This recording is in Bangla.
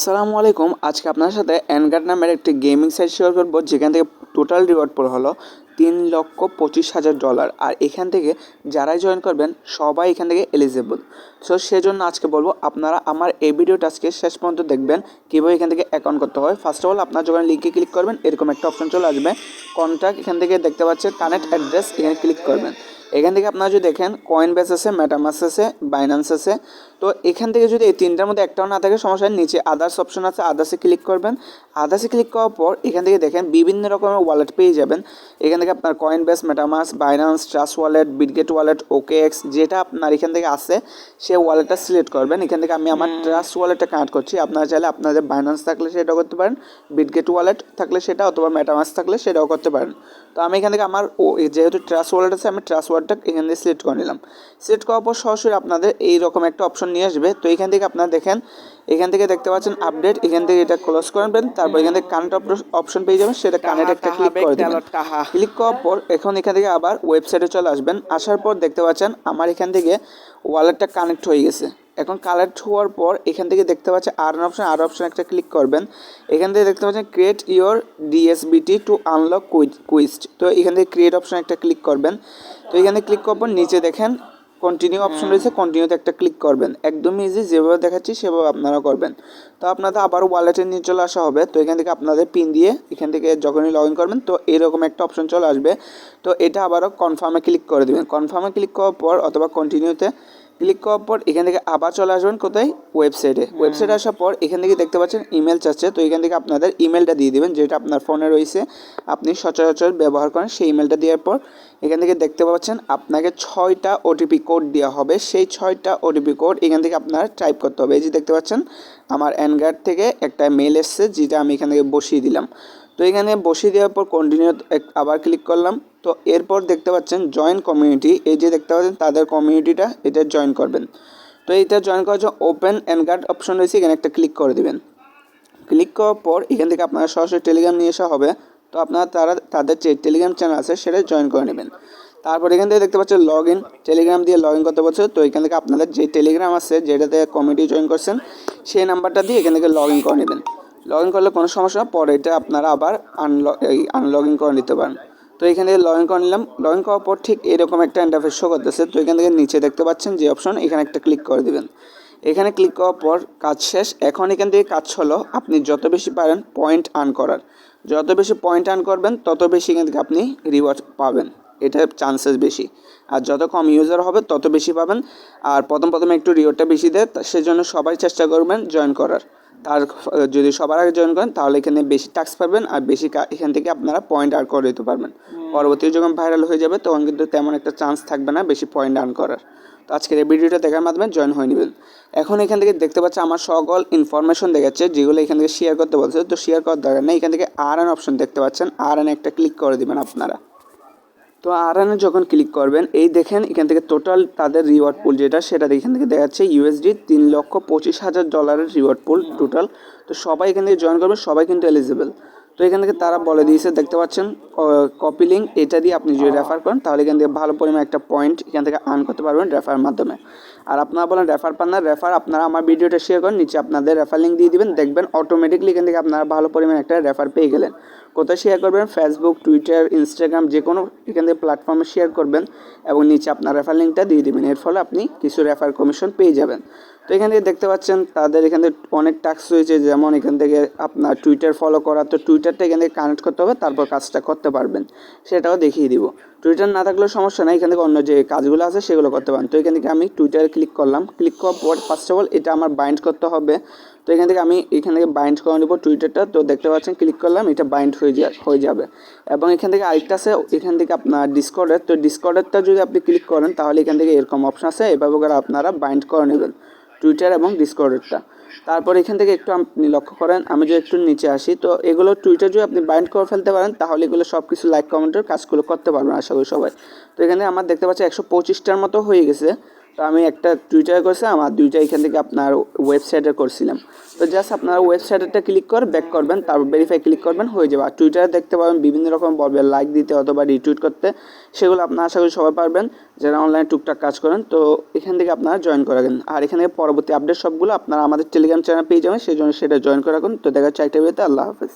আসসালামু আলাইকুম। আজকে আপনার সাথে এনগার নামের একটি গেমিং সাইট শেয়ার করব, যেখান থেকে টোটাল রিওয়ার্ড পুল হলো $3,25,000। আর এখান থেকে যারাই জয়েন করবেন সবাই এখান থেকে এলিজিবল। সো সেজন্য আজকে বলবো আপনারা আমার এই ভিডিওটা আজকে শেষ পর্যন্ত দেখবেন কীভাবে এখান থেকে অ্যাকাউন্ট করতে হয়। ফার্স্ট অফ অল আপনার যখন লিঙ্কে ক্লিক করবেন এরকম একটা অপশন চলে আসবে, কন্ট্যাক্ট। এখান থেকে দেখতে পাচ্ছেন কানেক্ট অ্যাড্রেস, এখানে ক্লিক করবেন। এখান থেকে আপনারা যদি দেখেন কয়েনবেস আছে, মেটামাস্ক আছে, বাইন্যান্স আছে। তো এখান থেকে যদি এই তিনটার মধ্যে একটাও না থাকে সমস্যা, নিচে আদার্স অপশন আছে, আদার্সে ক্লিক করবেন। আদার্সে ক্লিক করার পর এখান থেকে দেখেন বিভিন্ন রকমের ওয়ালেট পেয়ে যাবেন। এখান থেকে আপনার Coinbase, MetaMask, Binance, trust wallet, Bitget wallet, OKX, যেটা আপনার এখান থেকে আসে সে ওয়ালেটটা সিলেক্ট করবেন। এখান থেকে আমি আমার ট্রাস্ট ওয়ালেটটা কানেক্ট করছি। আপনারা চাইলে আপনাদের বাইন্যান্স থাকলে সেটাও করতে পারেন, বিটগেট ওয়ালেট থাকলে সেটা, অথবা মেটামাস্ক থাকলে সেটাও করতে পারেন। তো আমি এখান থেকে আমার যেহেতু ট্রাস্ট ওয়ালেট আছে, আমি ট্রাস্ট ওয়ালেটটা এখান থেকে সিলেক্ট করে নিলাম। সিলেক্ট করার পর সরাসরি আপনাদের এইরকম একটা অপশন নিয়ে আসবে। তো এখান থেকে আপনারা দেখেন, এখান থেকে দেখতে পাচ্ছেন আপডেট, এখান থেকে এটা ক্লোজ করবেন। তারপর এখান থেকে কানেক্ট অপশন পেয়ে যাবেন, সেটা কানেক্ট একটা ক্লিক করে দেবেন। ক্লিক করার পর এখন এখান থেকে আবার ওয়েবসাইটে চলে আসবেন। আসার পর দেখতে পাচ্ছেন আমার এখান থেকে ওয়ালেটটা কানেক্ট হয়ে গেছে। এখন কানেক্ট হওয়ার পর এখান থেকে দেখতে পাচ্ছেন আর অপশন একটা ক্লিক করবেন। এখান থেকে দেখতে পাচ্ছেন create your ডিএসবিটি two unlock quest. তো এখান থেকে ক্রিয়েট অপশন একটা ক্লিক করবেন। তো এখানে ক্লিক করার পর নিচে দেখেন কন্টিনিউ অপশন রয়েছে, কন্টিনিউতে একটা ক্লিক করবেন। একদমই ইজি, যেভাবে দেখাচ্ছি সেভাবে আপনারা করবেন। তো আপনাদের আবার ওয়ালেটে নিয়ে চলে আসা হবে। তো এখান থেকে আপনাদের পিন দিয়ে এখান থেকে যখনই লগ ইন করবেন তো এরকম একটা অপশন চলে আসবে। তো এটা আবারও কনফার্মে ক্লিক করে দেবেন। কনফার্মে ক্লিক করার পর অথবা কন্টিনিউতে ক্লিক করার পর এখান থেকে আবার চলে আসবেন কোথায়, ওয়েবসাইটে আসার পর এখান থেকে দেখতে পাচ্ছেন ইমেল চাচ্ছে। তো এখান থেকে আপনাদের ইমেলটা দিয়ে দেবেন, যেটা আপনার ফোনে রয়েছে, আপনি সচরাচর ব্যবহার করেন, সেই ইমেলটা দেওয়ার পর এখান থেকে দেখতে পাচ্ছেন আপনাকে 6টা ওটিপি কোড দেওয়া হবে। সেই 6টা ওটিপি কোড এখান থেকে আপনারা টাইপ করতে হবে। এই যে দেখতে পাচ্ছেন আমার অ্যানগার থেকে একটা মেল এসছে, যেটা আমি এখান থেকে বসিয়ে দিলাম। তো এখানে বসিয়ে দেওয়ার পর কন্টিনিউ আবার ক্লিক করলাম। তো এরপর দেখতে পাচ্ছেন জয়েন কমিউনিটি, এই যে দেখতে পাচ্ছেন তাদের কমিউনিটিটা, এটা জয়েন করবেন। তো এইটা জয়েন করার জন্য ওপেন অ্যানগার অপশন রয়েছে, এখানে একটা ক্লিক করে দেবেন। ক্লিক করার পর এখান থেকে আপনারা সরাসরি টেলিগ্রাম নিয়ে আসা হবে। তো আপনারা তাদের যে টেলিগ্রাম চ্যানেল আছে সেটা জয়েন করে নেবেন। তারপর এখান থেকে দেখতে পাচ্ছেন লগ ইন, টেলিগ্রাম দিয়ে লগ ইন করতে বলছে। তো এখান থেকে আপনাদের যে টেলিগ্রাম আছে যেটাতে কমিউনিটি জয়েন করছেন সেই নাম্বারটা দিয়ে এখান থেকে লগ ইন করে নেবেন। লগ ইন করলে কোনো সমস্যা না, পরে এটা আপনারা আবার আনলগ ইন করে নিতে পারেন। তো এখান থেকে লগ ইন করে নিলাম। লগ ইন করার পর ঠিক এরকম একটা ইন্টারফেস শো করতেছে। তো এখান থেকে নিচে দেখতে পাচ্ছেন যে অপশন, এখানে একটা ক্লিক করে দেবেন। এখানে ক্লিক করার পর কাজ শেষ। এখন এখান থেকে কাজ হলো আপনি যত বেশি পারেন পয়েন্ট আর্ন করার। যত বেশি পয়েন্ট আর্ন করবেন তত বেশি এখান থেকে আপনি রিওয়ার্ড পাবেন, এটার চান্সেস বেশি। আর যত কম ইউজার হবে তত বেশি পাবেন। আর প্রথমে একটু রিওয়ার্ডটা বেশি দেয়, সেজন্য সবাই চেষ্টা করবেন জয়েন করার। তার যদি সবার আগে জয়েন করেন তাহলে এখানে বেশি টাস্ক পাবেন, আর বেশি এখান থেকে আপনারা পয়েন্ট আর্ন করে দিতে পারবেন। পরবর্তী যখন ভাইরাল হয়ে যাবে তখন কিন্তু তেমন একটা চান্স থাকবে না বেশি পয়েন্ট আর্ন করার। তো আজকের এই ভিডিওটা দেখার মাধ্যমে জয়েন হয়ে নেবেন। এখন এখান থেকে দেখতে পাচ্ছি আমার সকল ইনফরমেশন দেখাচ্ছে, যেগুলো এখান থেকে শেয়ার করতে বলছে। তো শেয়ার করার দরকার নেই, এখান থেকে আরএন অপশন দেখতে পাচ্ছেন, আরএন একটা ক্লিক করে দেবেন আপনারা। তো আরএনে যখন ক্লিক করবেন এই দেখেন এখান থেকে টোটাল তাদের রিওয়ার্ড পুল যেটা, সেটা এখান থেকে দেখাচ্ছে ইউএসডি $3,25,000 রিওয়ার্ড পুল টোটাল। তো সবাই এখান থেকে জয়েন করবেন, সবাই কিন্তু এলিজিবল। তো এখান থেকে তারা বলে দিয়েছে দেখতে পাচ্ছেন কপি লিঙ্ক, এটা দিয়ে আপনি যদি রেফার করেন তাহলে এখান থেকে ভালো পরিমাণে একটা পয়েন্ট এখান থেকে আর্ন করতে পারবেন রেফারের মাধ্যমে। আর আপনারা বলেন রেফার পান না, রেফার আপনারা আমার ভিডিওটা শেয়ার করেন, নিচে আপনাদের রেফার লিঙ্ক দিয়ে দিবেন, দেখবেন অটোমেটিকলি এখান থেকে আপনারা ভালো পরিমাণে একটা রেফার পেয়ে গেলেন। কোথায় শেয়ার করবেন, ফেসবুক, টুইটার, ইনস্টাগ্রাম, যে কোনো এখান থেকে প্ল্যাটফর্মে শেয়ার করবেন এবং নিচে আপনার রেফার লিঙ্কটা দিয়ে দেবেন। এর ফলে আপনি কিছু রেফার কমিশন পেয়ে যাবেন। তো এখান থেকে দেখতে পাচ্ছেন তাদের এখান থেকে অনেক টাস্ক রয়েছে, যেমন এখান থেকে আপনার টুইটার ফলো করা। তো টুইটারটা এখান থেকে কানেক্ট করতে হবে, তারপর কাজটা করতে পারবেন, সেটাও দেখিয়ে দিব। টুইটার না থাকলেও সমস্যা নেই, এখান থেকে অন্য যে কাজগুলো আছে সেগুলো করতে পারেন। তো এখান থেকে আমি টুইটারে ক্লিক করলাম। ক্লিক করার পর ফার্স্ট অফ অল এটা আমার বাইন্ড করতে হবে। তো এখান থেকে আমি এখান থেকে বাইন্ড করে নেব টুইটারটা। তো দেখতে পাচ্ছেন ক্লিক করলাম, এটা বাইন্ড হয়ে যাবে। এবং এখান থেকে আরেকটা আছে, এখান থেকে আপনার ডিসকর্ডের, তো ডিসকর্ডেরটা যদি আপনি ক্লিক করেন তাহলে এখান থেকে এরকম অপশন আছে, এভাবে করে আপনারা বাইন্ড করে নেবেন টুইটার এবং ডিসকর্ডেরটা। তারপর এখান থেকে একটু আপনি লক্ষ্য করেন, আমি যদি একটু নিচে আসি, তো এগুলো টুইটার যদি আপনি বাইন্ড করে ফেলতে পারেন তাহলে এগুলো সব কিছু লাইক কমেন্টের কাজগুলো করতে পারবেন আশা করি সবাই। তো এখানে আমার দেখতে পাচ্ছি 125টার মতো হয়ে গেছে। তো আমি একটা টুইটারে করছিলাম আর দুইটা এখান থেকে আপনার ওয়েবসাইটে করছিলাম। তো জাস্ট আপনারা ওয়েবসাইটটা ক্লিক করে ব্যাক করবেন, তারপর ভেরিফাই ক্লিক করবেন, হয়ে যাবে। আর টুইটারে দেখতে পাবেন বিভিন্ন রকম বলবে লাইক দিতে অথবা রিটুইট করতে, সেগুলো আপনারা আশা করি সবাই পারবেন যারা অনলাইনে টুকটাক কাজ করেন। তো এখান থেকে আপনারা জয়েন করে রাখেন, আর এখানে পরবর্তী আপডেট সবগুলো আপনারা আমাদের টেলিগ্রাম চ্যানেল পেয়ে যাবেন, সেই জন্য সেটা জয়েন করে রাখুন। তো দেখা হচ্ছে একটা ভিডিওতে। আল্লাহ হাফেজ।